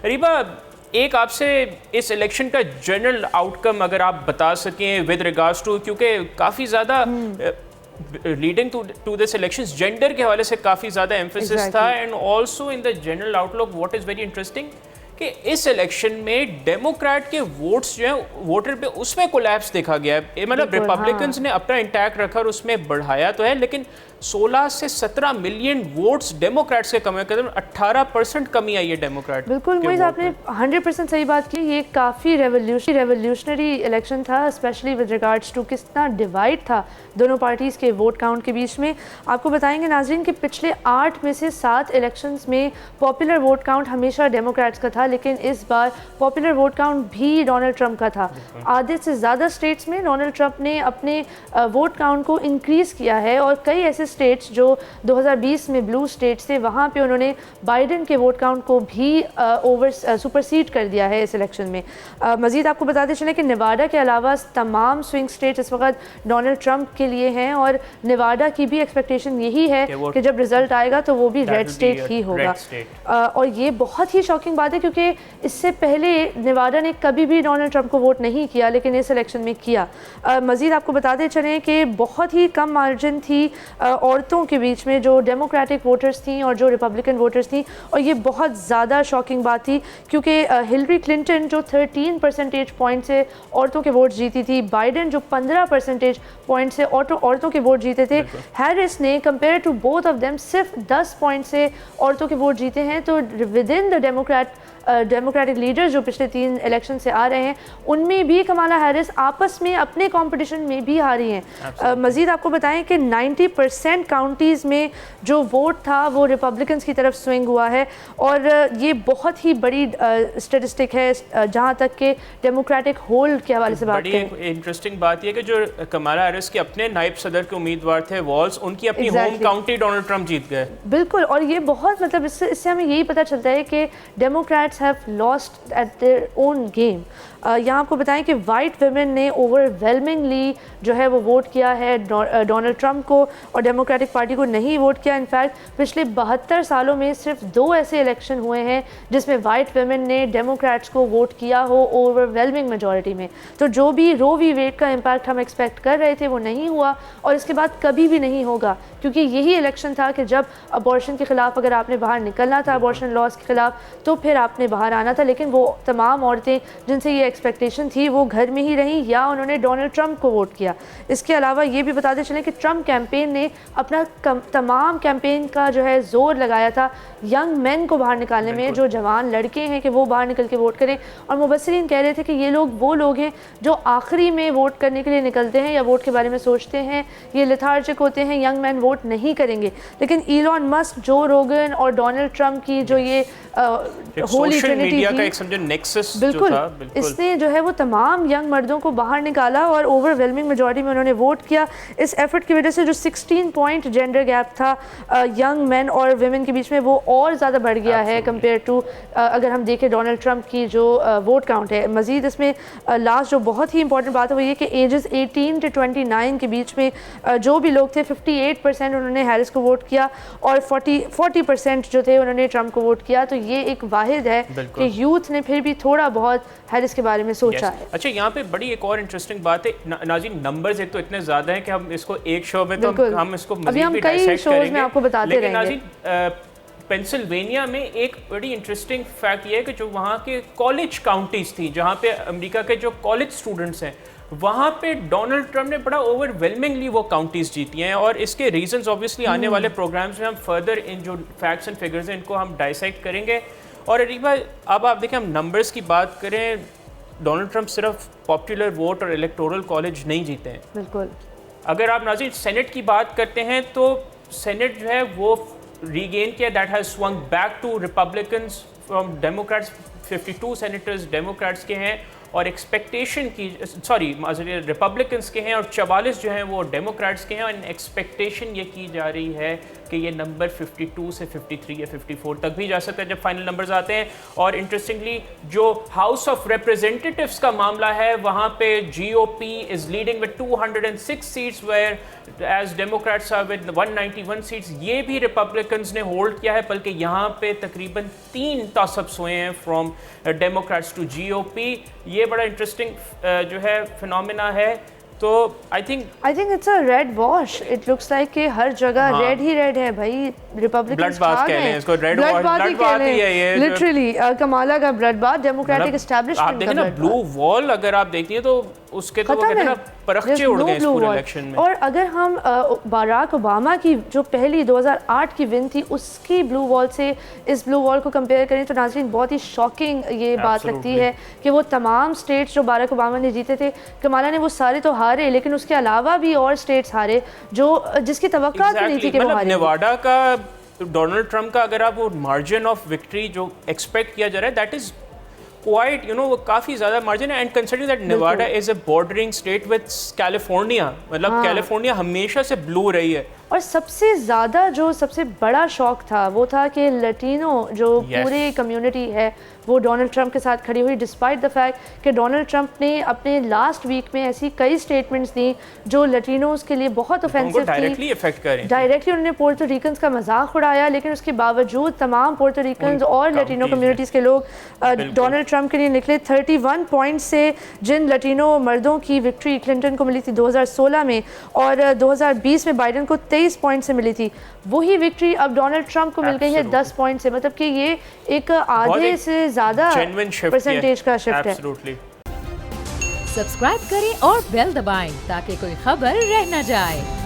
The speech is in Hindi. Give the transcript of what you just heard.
रीबा, एक आपसे इस इलेक्शन का जनरल आउटकम अगर आप बता सकें विद रिगार्ड्स टू, क्योंकि काफ़ी ज़्यादा leading to this elections gender के हवाले से काफ़ी ज़्यादा एम्फेसिस था, and also in the general outlook what is very interesting कि इस इलेक्शन में डेमोक्रेट के वोट्स जो हैं वोटर पे उसमें कोलैप्स देखा गया है। मतलब रिपब्लिकन्स ने अपना इंटैक्ट रखा और उसमें बढ़ाया तो है, लेकिन 16 से 17 मिलियन वोट्स डेमोक्रेट्स के कम है, 18% कमी आई है डेमोक्रेट। बिल्कुल मोइज़, आपने 100% सही बात की। ये काफ़ी रेवोल्यूशनरी इलेक्शन था, स्पेशली विद रिगार्ड्स टू कितना डिवाइड था दोनों पार्टीज़ के वोट काउंट के बीच में। आपको बताएंगे नाज़रीन कि पिछले 8 में से 7 इलेक्शंस में पॉपुलर वोट काउंट हमेशा डेमोक्रेट्स का था, लेकिन इस बार पॉपुलर वोट काउंट भी डोनाल्ड ट्रंप का था। आधे से ज़्यादा स्टेट्स में डोनाल्ड ट्रंप ने अपने वोट काउंट को इंक्रीज़ किया है, और कई ऐसे स्टेट्स जो 2020 में ब्लू स्टेट्स थे वहाँ पे उन्होंने बाइडेन के वोट काउंट को भी सुपरसीड कर दिया है इस इलेक्शन में। मज़ीद आपको बताते चलें कि नेवाडा के अलावा तमाम स्विंग स्टेट्स इस वक्त डोनाल्ड ट्रंप के लिए हैं, और नेवाडा की भी एक्सपेक्टेशन यही है कि जब रिजल्ट आएगा तो वो भी रेड स्टेट ही होगा। और ये बहुत ही शॉकिंग बात है, क्योंकि इससे पहले नेवाडा ने कभी भी डोनाल्ड ट्रंप को वोट नहीं किया, लेकिन इस इलेक्शन में किया। मज़ीद आपको बताते चलें कि बहुत ही कम मार्जिन थी औरतों के बीच में, जो डेमोक्रेटिक वोटर्स थी और जो रिपब्लिकन वोटर्स थी, और ये बहुत ज़्यादा शॉकिंग बात थी, क्योंकि हिलरी क्लिंटन जो 13 परसेंटेज पॉइंट से औरतों के वोट जीती थी, बाइडेन जो 15 परसेंटेज पॉइंट से औरतों के वोट जीते थे, हैरिस ने compare to both of them सिर्फ 10 पॉइंट से औरतों के वोट जीते हैं। तो with in the democratic leaders जो पिछले 3 इलेक्शन से आ रहे हैं, उनमें भी कमाला हैरिस आपस में अपने कंपटीशन में भी हारी हैं। मज़ीद आपको बताएं कि 90% काउंटीज़ में जो वोट था वो रिपब्लिकन्स की तरफ स्विंग हुआ है, और ये बहुत ही बड़ी स्टेटिस्टिक है जहाँ तक कि डेमोक्रेटिक होल्ड के हवाले से बात करें। बड़ी इंटरेस्टिंग बात यह कि जो कमाला हैरिस के अपने नायब सदर के उम्मीदवार थे वॉल्स, उनकी अपनी होम काउंटी डोनाल्ड ट्रंप जीत गए। बिल्कुल, और ये बहुत मतलब इससे हमें यही पता चलता है कि Democrats have lost at their own game। यहाँ आपको बताएं कि वाइट वुमेन ने ओवरवेलमिंगली जो है वो वोट किया है डोनाल्ड ट्रंप को, और डेमोक्रेटिक पार्टी को नहीं वोट किया। इनफैक्ट पिछले 72 सालों में सिर्फ 2 ऐसे इलेक्शन हुए हैं जिसमें वाइट वुमेन ने डेमोक्रेट्स को वोट किया हो ओवरवेलमिंग मेजॉरिटी में। तो जो भी रो वी वेड का इम्पैक्ट हम एक्सपेक्ट कर रहे थे वो नहीं हुआ, और इसके बाद कभी भी नहीं होगा, क्योंकि यही इलेक्शन था कि जब अबॉर्शन के ख़िलाफ़ अगर आपने बाहर निकलना था, अबॉर्शन लॉज के ख़िलाफ़, तो फिर आपने बाहर आना था। लेकिन वो तमाम औरतें जिनसे ये एक्सपेक्टेशन थी वो घर में ही रहीं, या उन्होंने डोनाल्ड ट्रंप को वोट किया। इसके अलावा ये भी बताते चलें कि ट्रंप कैंपेन ने अपना तमाम कैंपेन का जो है ज़ोर लगाया था यंग मैन को बाहर निकालने में, जो जवान लड़के हैं कि वो बाहर निकल के वोट करें। और मुबस्सिरीन कह रहे थे कि ये लोग वो लोग हैं जो आखिरी में वोट करने के लिए निकलते हैं या वोट के बारे में सोचते हैं, ये लेथार्जिक होते हैं, यंग मैन वोट नहीं करेंगे। लेकिन इलॉन मस्क, जो रोगन और डोनाल्ड ट्रंप की जो ये होली ट्रिनिटी का एक समझो नेक्सस बिल्कुल, जो था, बिल्कुल इसने जो है वो तमाम यंग मर्दों को बाहर निकाला और ओवरवेलमिंग मेजॉरिटी में उन्होंने वोट किया। इस एफर्ट की वजह से जो 16 पॉइंट जेंडर गैप था यंग मैन और वेमेन के बीच में, वो और ज़्यादा बढ़ गया है कंपेयर टू अगर हम देखें डोनाल्ड ट्रंप की जो वोट काउंट है। मज़ीद इसमें लास्ट जो बहुत ही इंपॉर्टेंट बात है वो ये कि एजेस 18 से 29 के बीच में जो भी लोग थे 58% उन्होंने हैरिस को वोट किया, और 40% जो थे उन्होंने ट्रंप को वोट किया। तो ये एक वाहिद है कि यूथ ने फिर भी थोड़ा बहुत हैरिस के बारे में सोचा है। अच्छा, यहाँ पे बड़ी एक और इंटरेस्टिंग बात है नाज़रीन, नंबर्स एक तो इतने ज़्यादा हैं कि हम इसको एक शो में तो हम इसको अभी हम कई शोज में आपको बताते रहेंगे। पेंसिल्वेनिया में एक बड़ी इंटरेस्टिंग फैक्ट ये है कि जो वहाँ के कॉलेज काउंटीज थी, जहाँ पे अमेरिका के जो कॉलेज स्टूडेंट्स हैं, वहाँ पे डोनाल्ड ट्रंप ने बड़ा ओवरवेलमिंगली वो काउंटीज जीती हैं। और इसके रीजंस ऑब्वियसली आने वाले प्रोग्राम्स में हम फर्दर इन जो फैक्ट्स एंड फिगर्स हैं इनको हम डाइसेक्ट करेंगे। और अरीबा, अब आप देखें, हम नंबर्स की बात करें, डोनाल्ड ट्रंप सिर्फ पॉपुलर वोट और इलेक्टोरल कॉलेज नहीं जीते हैं। बिल्कुल, अगर आप नाज़रीन सेनेट की बात करते हैं तो सेनेट जो है वो रीगेन किया, that has swung back to republicans from democrats 52 senators democrats के हैं और एक्सपेक्टेशन की रिपब्लिकन्स के हैं और 44 जो हैं वो डेमोक्रेट्स के हैं और एक्सपेक्टेशन ये की जा रही है कि ये नंबर 52 से 53 या 54 तक भी जा सकता है जब फाइनल नंबर्स आते हैं। और इंटरेस्टिंगली जो हाउस ऑफ रिप्रेजेंटेटिव्स का मामला है वहाँ पे GOP is leading with 206 seats whereas democrats are with 191 seats. ये भी रिपब्लिकन्स ने होल्ड किया है, बल्कि यहाँ पे तकरीबन 3 टॉसअप्स हुए हैं फ्रॉम डेमोक्रेट्स टू GOP। ये बड़ा इंटरेस्टिंग जो है फिनोमेना है। तो I think it's a red wash. It looks like कि हर जगह रेड ही रेड है भाई। रिपब्लिकन्स ब्लड बाथ कह लें इसको, रेड बाथ ही है ये लिटरली कमाला का ब्लड बाथ डेमोक्रेटिक एस्टैब्लिशमेंट। आप देखें ना ब्लू वॉल अगर आप देखिए तो उसके तो वो कहते हैं ना परखचे उड़ गए इस पूरे इलेक्शन में। और अगर हम बराक ओबामा की जो पहली 2008 की विन थी उसकी ब्लू वॉल से इस ब्लू वॉल को कंपेयर करें तो नाज़रीन बहुत ही शॉकिंग ये बात लगती है कि वो तमाम स्टेट्स जो बराक ओबामा ने जीते थे, कमाला ने वो सारे तो हारे, लेकिन उसके अलावा भी और स्टेट्स हारे जो जिसकी तवक्कुआत नहीं थी कि वो हारे। नेवाडा का डोनाल्ड ट्रंप का अगर आप वो मार्जिन ऑफ विक्ट्री जो एक्सपेक्ट किया जा रहा है दैट इज क्वाइट वो काफ़ी ज़्यादा मार्जिन है। And considering that Nevada is a bordering state with California, मतलब कैलिफोर्निया हमेशा से ब्लू रही है। और सबसे ज़्यादा जो सबसे बड़ा शौक था वो था कि लटीनो जो पूरी कम्युनिटी है वो डोनाल्ड ट्रंप के साथ खड़ी हुई, डिस्पाइट द फैक्ट कि डोनाल्ड ट्रंप ने अपने लास्ट वीक में ऐसी कई स्टेटमेंट्स दी जो लटीनोज के लिए बहुत ऑफेंसिव थी, डायरेक्टली इफेक्ट कर रही थी। डायरेक्टली उन्होंने पोर्टो रिकन्स का मजाक उड़ाया, लेकिन उसके बावजूद तमाम पोर्टो रिकन्स और लटीनो कम्युनिटीज़ के लोग डोनाल्ड ट्रंप के लिए निकले। 31 पॉइंट से जिन लटीनो मर्दों की विक्ट्री क्लिंटन को मिली थी 2016 में और 2020 में बाइडन को 23 पॉइंट से मिली थी, वही विक्ट्री अब डोनाल्ड ट्रंप को मिल गई है 10 पॉइंट से। मतलब कि ये एक आधे से ज़्यादा परसेंटेज का शिफ्ट है। सब्सक्राइब करें और बेल दबाएं ताकि कोई खबर रह न जाए।